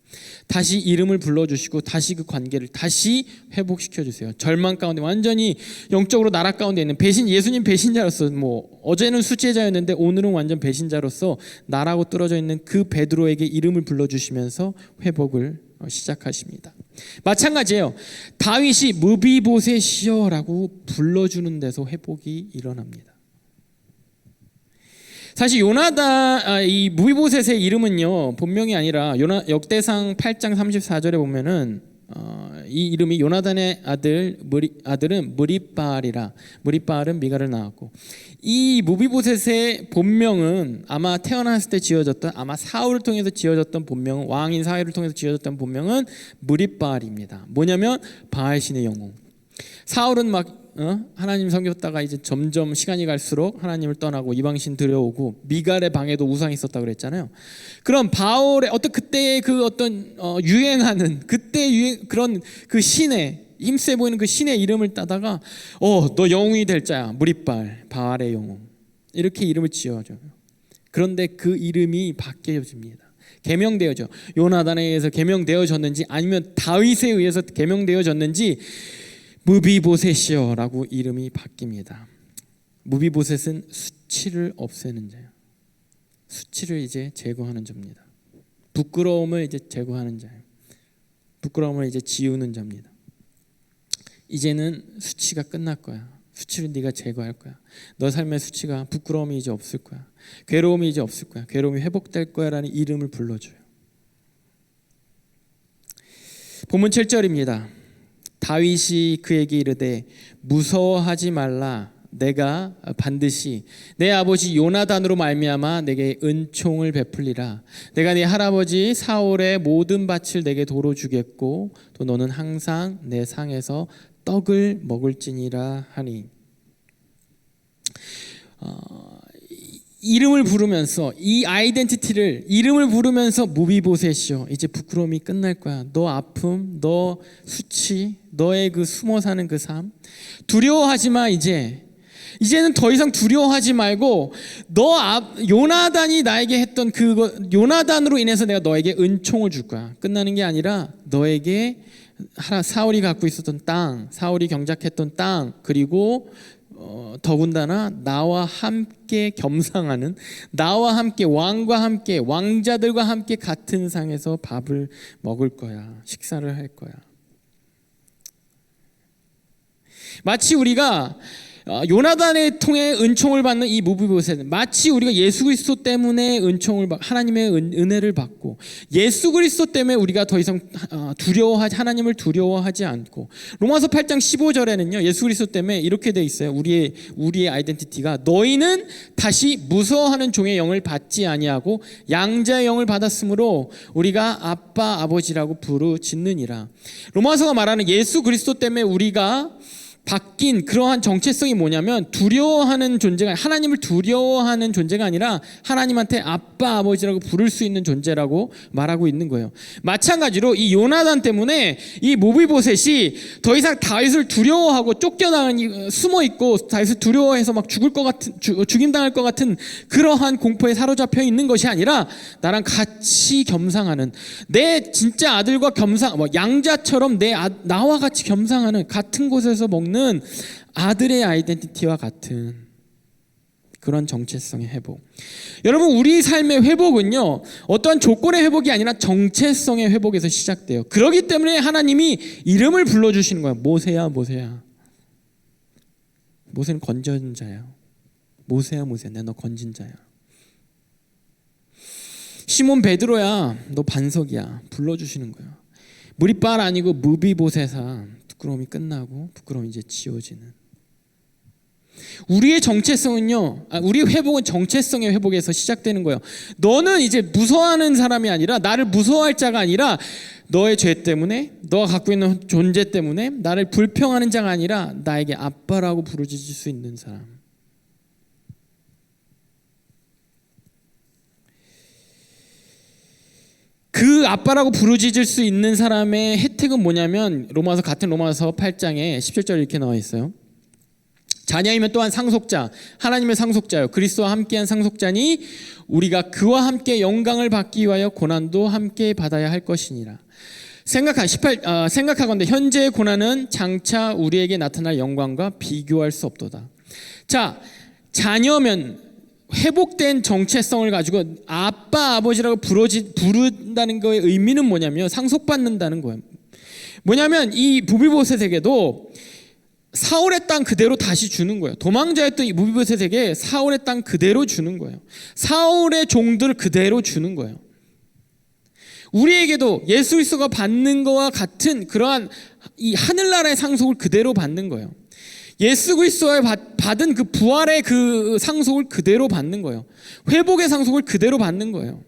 다시 이름을 불러주시고 다시 그 관계를 다시 회복시켜주세요. 절망 가운데 완전히 영적으로 나락 가운데 있는 예수님 배신자로서 어제는 수치자였는데 오늘은 완전 배신자로서 나라고 떨어져 있는 그 베드로에게 이름을 불러주시면서 회복을 시작하십니다. 마찬가지예요. 다윗이 무비보셋이여라고 불러주는 데서 회복이 일어납니다. 사실 이 무비보셋의 이름은요 본명이 아니라 역대상 8장 34절에 보면은 이 이름이 요나단의 아들은 무리바알은 미가를 낳았고 이 무비보셋의 본명은 아마 태어났을 때 지어졌던 아마 사울을 통해서 지어졌던 본명은 왕인 사울을 통해서 지어졌던 본명은 무리바알입니다. 뭐냐면 바알 신의 영웅. 사울은 막 하나님 섬겼다가 이제 점점 시간이 갈수록 하나님을 떠나고 이방신 들여오고 미갈의 방에도 우상이 있었다 그랬잖아요. 그럼 바울의 그때의 유행하는 그런 그 신의 힘세 보이는 그 신의 이름을 따다가 너 영웅이 될 자야 무리바알 바알의 영웅 이렇게 이름을 지어줘요. 그런데 그 이름이 바뀌어집니다. 계명되어져. 요나단에 의해서 계명되어졌는지 아니면 다윗에 의해서 계명되어졌는지 무비보셋이여라고 이름이 바뀝니다. 무비보셋은 수치를 없애는 자예요. 수치를 이제 제거하는 자입니다. 부끄러움을 이제 제거하는 자예요. 부끄러움을 이제 지우는 자입니다. 이제는 수치가 끝날 거야. 수치를 네가 제거할 거야. 너 삶의 수치가 부끄러움이 이제 없을 거야. 괴로움이 이제 없을 거야. 괴로움이 회복될 거야라는 이름을 불러줘요. 본문 7절입니다. 다윗이 그에게 이르되 무서워하지 말라. 내가 반드시 내 아버지 요나단으로 말미암아 내게 은총을 베풀리라. 내가 네 할아버지 사울의 모든 밭을 내게 도로 주겠고 또 너는 항상 내 상에서 떡을 먹을지니라 하니. 이름을 부르면서 이 아이덴티티를 이름을 부르면서 무비보셋이요, 이제 부끄러움이 끝날 거야. 너 아픔, 너 수치, 너의 그 숨어 사는 그 삶, 두려워하지 마. 이제는 더 이상 두려워하지 말고 요나단이 나에게 했던 그거, 요나단으로 인해서 내가 너에게 은총을 줄 거야. 끝나는 게 아니라 너에게 사울이 갖고 있었던 땅, 사울이 경작했던 땅, 그리고 더군다나 나와 함께 겸상하는, 나와 함께 왕과 함께 왕자들과 함께 같은 상에서 밥을 먹을 거야. 식사를 할 거야. 마치 우리가 요나단의 통해 은총을 받는 이 무비보셋은 마치 우리가 예수 그리스도 때문에 하나님의 은혜를 받고, 예수 그리스도 때문에 우리가 더 이상 하나님을 두려워하지 않고, 로마서 8장 15절에는요 예수 그리스도 때문에 이렇게 돼 있어요. 우리의 아이덴티티가 너희는 다시 무서워하는 종의 영을 받지 아니하고 양자의 영을 받았으므로 우리가 아빠 아버지라고 부르짖느니라. 로마서가 말하는 예수 그리스도 때문에 우리가 바뀐 그러한 정체성이 뭐냐면, 두려워하는 존재가, 하나님을 두려워하는 존재가 아니라 하나님한테 아빠 아버지라고 부를 수 있는 존재라고 말하고 있는 거예요. 마찬가지로 이 요나단 때문에 이 무비보셋이 더 이상 다윗을 두려워하고 쫓겨나는, 숨어 있고 다윗을 두려워해서 막 죽임당할 것 같은 그러한 공포에 사로잡혀 있는 것이 아니라 나랑 같이 겸상하는, 내 진짜 아들과 양자처럼 나와 같이 겸상하는, 같은 곳에서 먹는 아들의 아이덴티티와 같은 그런 정체성의 회복. 여러분, 우리 삶의 회복은요 어떠한 조건의 회복이 아니라 정체성의 회복에서 시작돼요. 그렇기 때문에 하나님이 이름을 불러주시는 거야. 모세야, 모세야. 모세는 건진 자야. 모세야, 모세야, 내가 너 건진 자야. 시몬 베드로야, 너 반석이야. 불러주시는 거야. 무리빨 아니고 무비보셋아. 부끄러움이 끝나고 부끄러움이 이제 지워지는. 우리의 정체성은요, 우리 회복은 정체성의 회복에서 시작되는 거예요. 너는 이제 무서워하는 사람이 아니라, 나를 무서워할 자가 아니라, 너의 죄 때문에, 너가 갖고 있는 존재 때문에 나를 불평하는 자가 아니라 나에게 아빠라고 부르짖을 수 있는 사람. 그 아빠라고 부르짖을 수 있는 사람의 혜택은 뭐냐면, 같은 로마서 8장에 17절 이렇게 나와 있어요. 자녀이면 또한 상속자, 하나님의 상속자요, 그리스도와 함께한 상속자니 우리가 그와 함께 영광을 받기 위하여 고난도 함께 받아야 할 것이니라. 생각하건대 현재의 고난은 장차 우리에게 나타날 영광과 비교할 수 없도다. 자, 자녀면 회복된 정체성을 가지고 아빠 아버지라고 부른다는 거의 의미는 뭐냐면, 상속받는다는 거예요. 뭐냐면 이 무비보셋에게도 사울의 땅 그대로 다시 주는 거예요. 도망자였던 이 무비보셋에게 사울의 땅 그대로 주는 거예요. 사울의 종들 그대로 주는 거예요. 우리에게도 예수 그리스도가 받는 거와 같은 그러한 이 하늘나라의 상속을 그대로 받는 거예요. 예수 그리스도가 받은 그 부활의 그 상속을 그대로 받는 거예요. 회복의 상속을 그대로 받는 거예요.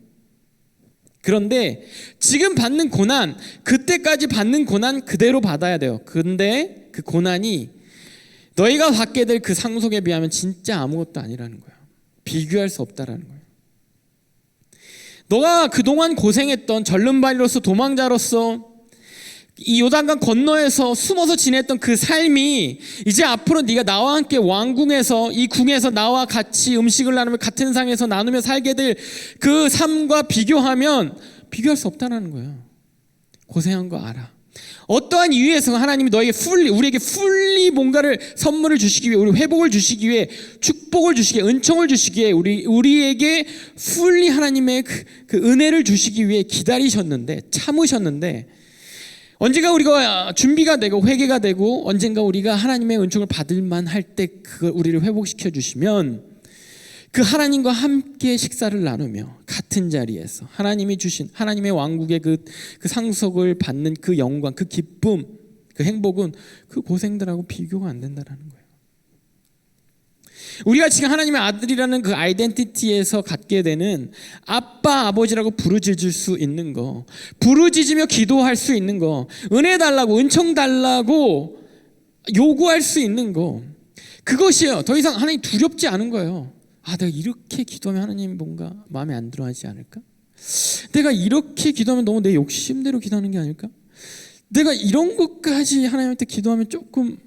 그런데 지금 받는 고난, 그때까지 받는 고난 그대로 받아야 돼요. 그런데 그 고난이 너희가 받게 될 그 상속에 비하면 진짜 아무것도 아니라는 거예요. 비교할 수 없다라는 거예요. 너가 그동안 고생했던 절름발이로서, 도망자로서 이 요단강 건너에서 숨어서 지냈던 그 삶이 이제 앞으로 네가 나와 함께 왕궁에서, 이 궁에서 나와 같이 음식을 나누며 같은 상에서 나누며 살게 될 그 삶과 비교하면 비교할 수 없다는 거예요. 고생한 거 알아. 어떠한 이유에서 하나님이 우리에게 풀리 뭔가를 선물을 주시기 위해, 우리 회복을 주시기 위해, 축복을 주시기 위해, 은총을 주시기 위해, 우리에게 풀리 하나님의 그 은혜를 주시기 위해 기다리셨는데, 참으셨는데, 언젠가 우리가 준비가 되고 회개가 되고 언젠가 우리가 하나님의 은총을 받을 만할 때 그걸 우리를 회복시켜 주시면, 그 하나님과 함께 식사를 나누며 같은 자리에서 하나님이 주신 하나님의 왕국의 그 상속을 받는 그 영광, 그 기쁨, 그 행복은 그 고생들하고 비교가 안 된다는 거예요. 우리가 지금 하나님의 아들이라는 그 아이덴티티에서 갖게 되는 아빠 아버지라고 부르짖을 수 있는 거, 부르짖으며 기도할 수 있는 거, 은혜 달라고, 은총 달라고 요구할 수 있는 거, 그것이에요. 더 이상 하나님 두렵지 않은 거예요. 내가 이렇게 기도하면 하나님 뭔가 마음에 안 들어 하지 않을까? 내가 이렇게 기도하면 너무 내 욕심대로 기도하는 게 아닐까? 내가 이런 것까지 하나님한테 기도하면 조금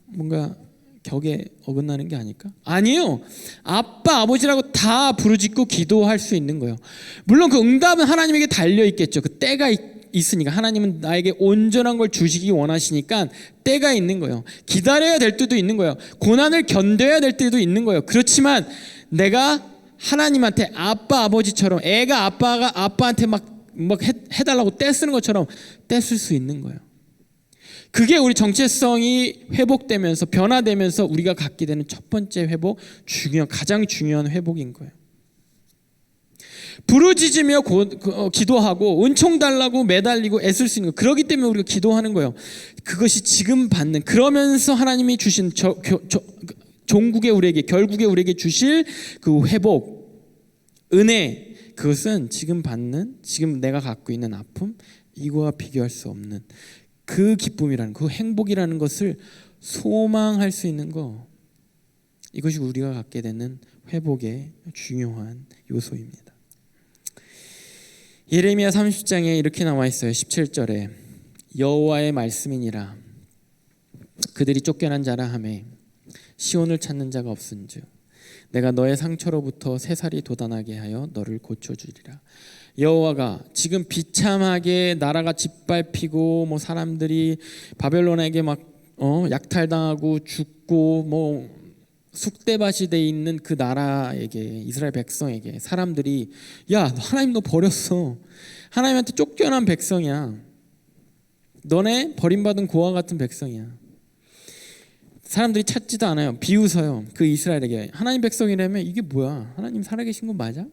뭔가 격에 어긋나는 게 아닐까? 아니에요. 아빠, 아버지라고 다 부르짖고 기도할 수 있는 거예요. 물론 그 응답은 하나님에게 달려 있겠죠. 그 때가 있으니까. 하나님은 나에게 온전한 걸 주시기 원하시니까 때가 있는 거예요. 기다려야 될 때도 있는 거예요. 고난을 견뎌야 될 때도 있는 거예요. 그렇지만 내가 하나님한테 아빠, 아버지처럼 애가 아빠한테 막 해달라고 떼쓰는 것처럼 떼쓸 수 있는 거예요. 그게 우리 정체성이 회복되면서 변화되면서 우리가 갖게 되는 첫 번째 회복, 가장 중요한 회복인 거예요. 부르짖으며 기도하고 은총 달라고 매달리고 애쓸 수 있는 거, 그렇기 때문에 우리가 기도하는 거예요. 그것이 지금 받는, 그러면서 하나님이 주신 종국에 우리에게, 결국에 우리에게 주실 그 회복, 은혜, 그것은 지금 받는, 지금 내가 갖고 있는 아픔, 이거와 비교할 수 없는 그 기쁨이라는, 그 행복이라는 것을 소망할 수 있는 거, 이것이 우리가 갖게 되는 회복의 중요한 요소입니다. 예레미야 30장에 이렇게 나와 있어요. 17절에 여호와의 말씀이니라. 그들이 쫓겨난 자라 하매 시온을 찾는 자가 없은즉 내가 너의 상처로부터 새살이 돋아나게 하여 너를 고쳐주리라. 여호와가 지금 비참하게 나라가 짓밟히고 사람들이 바벨론에게 막 약탈당하고 죽고 쑥대밭이 돼 있는 그 나라에게, 이스라엘 백성에게 사람들이, 야, 하나님 너 버렸어. 하나님한테 쫓겨난 백성이야. 너네 버림받은 고아 같은 백성이야. 사람들이 찾지도 않아요. 비웃어요. 그 이스라엘에게. 하나님 백성이라면 이게 뭐야? 하나님 살아계신 거 맞아?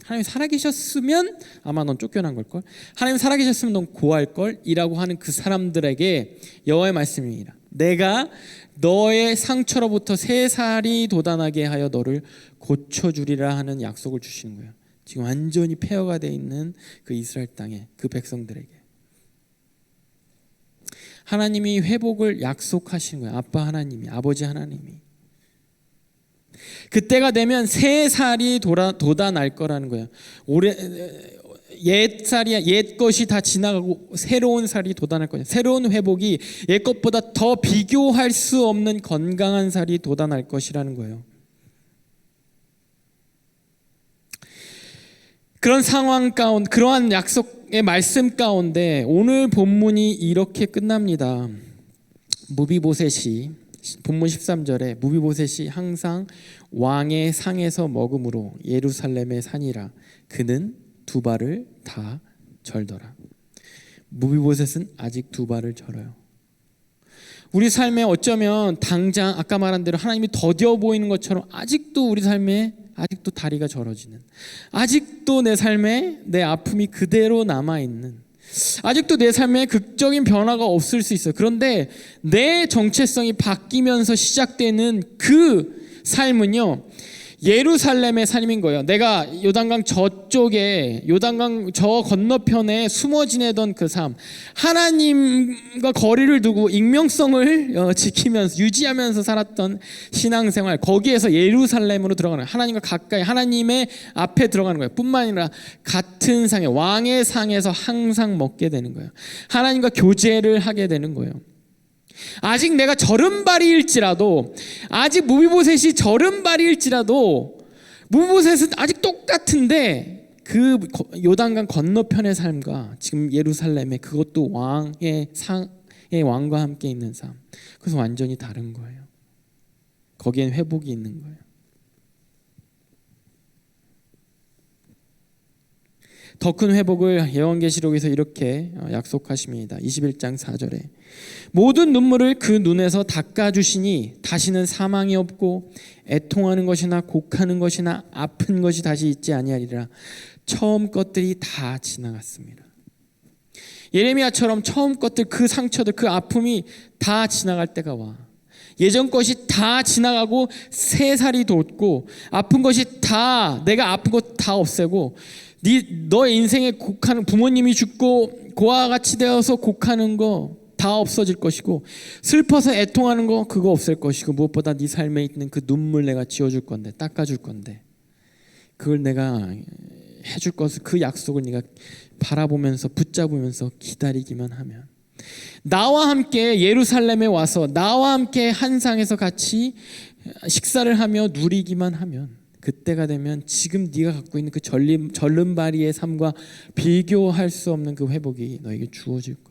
하나님 살아계셨으면 아마 넌 쫓겨난 걸걸? 하나님 살아계셨으면 넌 고할걸? 이라고 하는 그 사람들에게 여호와의 말씀입니다. 내가 너의 상처로부터 새살이 돋아나게 하여 너를 고쳐주리라 하는 약속을 주시는 거예요. 지금 완전히 폐허가 되어 있는 그 이스라엘 땅에, 그 백성들에게 하나님이 회복을 약속하시는 거예요. 아빠 하나님이, 아버지 하나님이. 그때가 되면 새 살이 돋아날 거라는 거예요. 옛 것이 다 지나가고 새로운 살이 돋아날 거예요. 새로운 회복이 옛 것보다 더 비교할 수 없는 건강한 살이 돋아날 것이라는 거예요. 그런 상황 가운데, 그러한 약속의 말씀 가운데 오늘 본문이 이렇게 끝납니다. 무비보셋이, 본문 13절에 무비보셋이 항상 왕의 상에서 먹음으로 예루살렘에 사니라. 그는 두 발을 다 절더라. 무비보셋은 아직 두 발을 절어요. 우리 삶에 어쩌면 당장 아까 말한 대로 하나님이 더뎌 보이는 것처럼 아직도 우리 삶에 아직도 다리가 절어지는, 아직도 내 삶에 내 아픔이 그대로 남아있는, 아직도 내 삶에 극적인 변화가 없을 수 있어요. 그런데 내 정체성이 바뀌면서 시작되는 그 삶은요, 예루살렘의 삶인 거예요. 내가 요단강 저쪽에, 요단강 저 건너편에 숨어 지내던 그 삶, 하나님과 거리를 두고 익명성을 지키면서 유지하면서 살았던 신앙생활, 거기에서 예루살렘으로 들어가는, 하나님과 가까이 하나님의 앞에 들어가는 거예요. 뿐만 아니라 같은 상에, 왕의 상에서 항상 먹게 되는 거예요. 하나님과 교제를 하게 되는 거예요. 아직 내가 절음발이일지라도, 아직 무비보셋이 절음발이일지라도, 무비보셋은 아직 똑같은데 그 요단강 건너편의 삶과 지금 예루살렘의, 그것도 왕의 상의 왕과 함께 있는 삶, 그래서 완전히 다른 거예요. 거기엔 회복이 있는 거예요. 더 큰 회복을 요한계시록에서 이렇게 약속하십니다. 21장 4절에 모든 눈물을 그 눈에서 닦아주시니 다시는 사망이 없고 애통하는 것이나 곡하는 것이나 아픈 것이 다시 있지 아니하리라. 처음 것들이 다 지나갔습니다. 예레미야처럼 처음 것들, 그 상처들, 그 아픔이 다 지나갈 때가 와. 예전 것이 다 지나가고 새 살이 돋고, 아픈 것이 다, 내가 아픈 것 다 없애고, 너의 인생에 곡하는, 부모님이 죽고 고아같이 되어서 곡하는 거 다 없어질 것이고, 슬퍼서 애통하는 거 그거 없을 것이고, 무엇보다 네 삶에 있는 그 눈물 내가 지워줄 건데, 닦아줄 건데, 그걸 내가 해줄 것을, 그 약속을 네가 바라보면서 붙잡으면서 기다리기만 하면, 나와 함께 예루살렘에 와서 나와 함께 한 상에서 같이 식사를 하며 누리기만 하면, 그때가 되면 지금 네가 갖고 있는 그 절름발이의 삶과 비교할 수 없는 그 회복이 너에게 주어질 거야.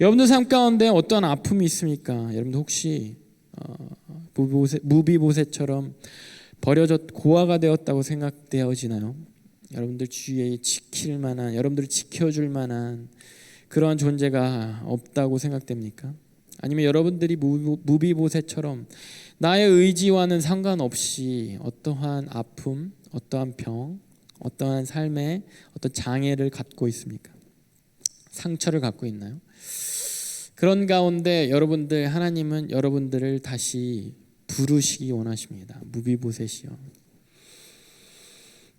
여러분들 삶 가운데 어떠한 아픔이 있습니까? 여러분들 혹시 무비보셋처럼 버려졌 고아가 되었다고 생각되어지나요? 여러분들 주위에 지킬 만한, 여러분들을 지켜줄 만한 그러한 존재가 없다고 생각됩니까? 아니면 여러분들이 무비보셋처럼 나의 의지와는 상관없이 어떠한 아픔, 어떠한 병, 어떠한 삶의 어떤 장애를 갖고 있습니까? 상처를 갖고 있나요? 그런 가운데 여러분들, 하나님은 여러분들을 다시 부르시기 원하십니다. 무비보셋이요,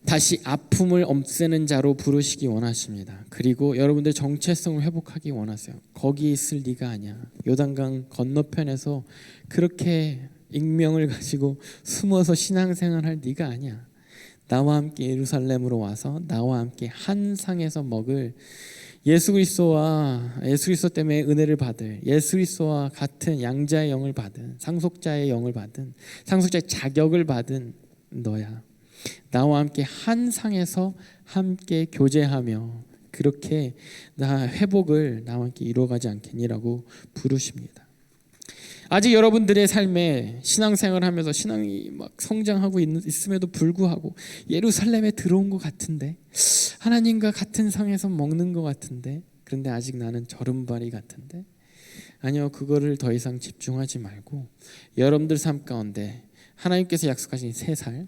다시 아픔을 없애는 자로 부르시기 원하십니다. 그리고 여러분들 정체성을 회복하기 원하세요. 거기 있을 네가 아니야. 요단강 건너편에서 그렇게 익명을 가지고 숨어서 신앙생활할 네가 아니야. 나와 함께 예루살렘으로 와서 나와 함께 한 상에서 먹을 예수 그리스도 때문에 은혜를 받을, 예수 그리스도와 같은 양자의 영을 받은, 상속자의 영을 받은, 상속자의 자격을 받은 너야. 나와 함께 한 상에서 함께 교제하며 그렇게 나 회복을 나와 함께 이루어가지 않겠니라고 부르십니다. 아직 여러분들의 삶에 신앙생활을 하면서 신앙이 막 성장하고 있음에도 불구하고 예루살렘에 들어온 것 같은데, 하나님과 같은 상에서 먹는 것 같은데, 그런데 아직 나는 절음발이 같은데, 아니요, 그거를 더 이상 집중하지 말고 여러분들 삶 가운데 하나님께서 약속하신 3살,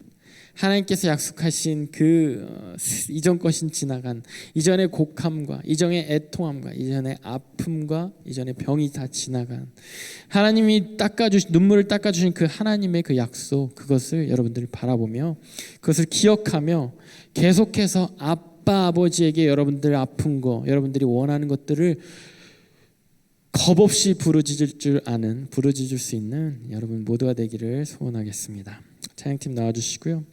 하나님께서 약속하신 그 이전 것인 지나간, 이전의 곡함과 이전의 애통함과 이전의 아픔과 이전의 병이 다 지나간, 하나님이 눈물을 닦아주신 그 하나님의 그 약속, 그것을 여러분들이 바라보며 그것을 기억하며 계속해서 아빠 아버지에게 여러분들 아픈 거, 여러분들이 원하는 것들을 겁없이 부르짖을 수 있는 여러분 모두가 되기를 소원하겠습니다. 찬양팀 나와주시고요.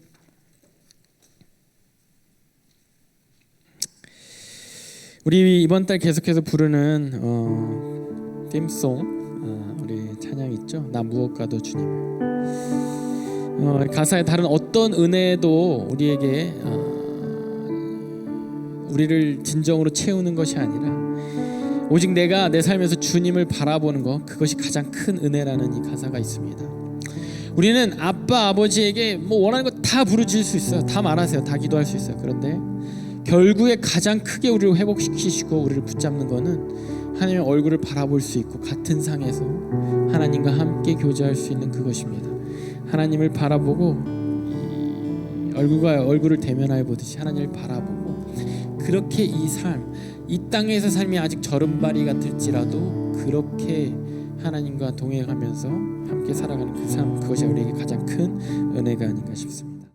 우리 이번 달 계속해서 부르는 팀송, 우리 찬양 있죠? 나 무엇과도 주님을. 가사의 다른 어떤 은혜도 우리에게 우리를 진정으로 채우는 것이 아니라 오직 내가 내 삶에서 주님을 바라보는 것, 그것이 가장 큰 은혜라는 이 가사가 있습니다. 우리는 아빠 아버지에게 뭐 원하는 거 다 부르짖을 수 있어요. 다 말하세요. 다 기도할 수 있어요. 그런데 결국에 가장 크게 우리를 회복시키시고 우리를 붙잡는 거는 하나님의 얼굴을 바라볼 수 있고 같은 상에서 하나님과 함께 교제할 수 있는 그것입니다. 하나님을 바라보고 얼굴과 얼굴을 대면하여 보듯이 하나님을 바라보고 그렇게 이 삶, 이 땅에서 삶이 아직 절음발이 같을지라도 그렇게 하나님과 동행하면서 함께 살아가는 그 삶, 그것이 우리에게 가장 큰 은혜가 아닌가 싶습니다.